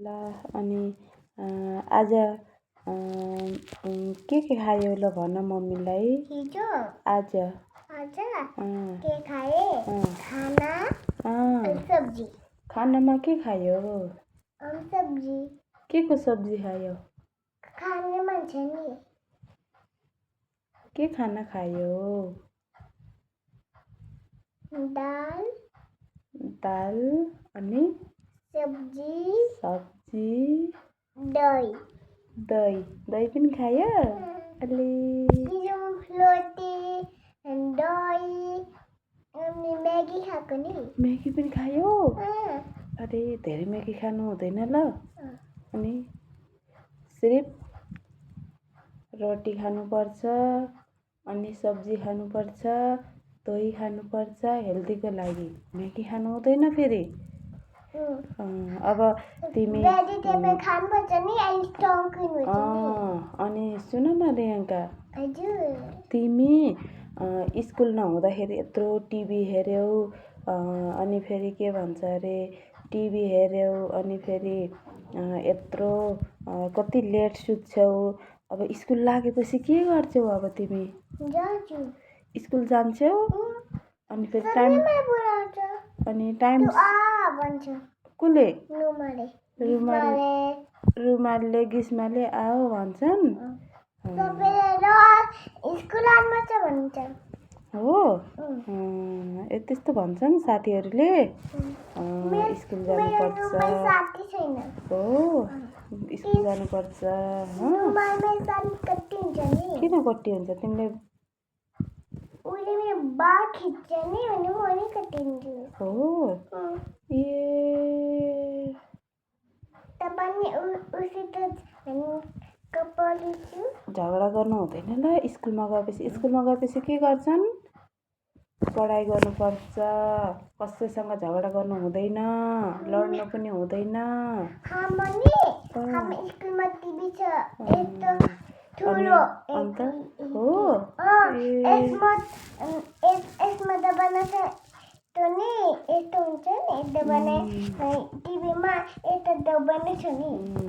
ल अनि आज के खायो ल भन मम्मीलाई। हिजो आज आज के खाए? खाना सब्जी। खानामा के खायो? सब्जी। के को सब्जी खायो? खाने मान्छे नि। के खाना खायो? दाल अनि सब्जी दही पनि खायो? अलि रोटी दही अनि म्यागी खाएको नि। म्यागी पनि खायो? अरे धेरै म्यागी खानु हुँदैन ल। अनि सिर्फ रोटी खानुपर्छ अनि सब्जी खानुपर्छ, दही खानुपर्छ हेल्दीको लागि। म्यागी खानु हुँदैन फेरि। अब तिमी भेजिटेबल खानुपर्छ नि, स्ट्रङ हुनुहुन्छ नि। अनि सुन न रियङ्का, हजुर तिमी स्कुल नहुँदाखेरि यत्रो टिभी हेऱ्यौ अनि फेरि के भन्छ अरे टिभी हेऱ्यौ अनि फेरि यत्रो कति लेट सुत्छौ। अब स्कुल लागेपछि के गर्छौ अब तिमी? स्कुल जान्छौ अनि फेरि टाइम कसले? रुमालले गिस्माले आओ भन्छन्। हो त्यस्तो भन्छन् साथीहरूले। स्कुल जानुपर्छ। हो स्कुल जानुपर्छ। किन कट्टी हुन्छ? तिमीले हो ए झगडा गर्नु हुँदैन ल स्कुलमा गएपछि। स्कुलमा गएपछि के गर्छन्? पढाइ गर्नुपर्छ, कसैसँग झगडा गर्नु हुँदैन, लड्नु पनि हुँदैन। अन्त हो टिभीमा यता दबाउने छ नि।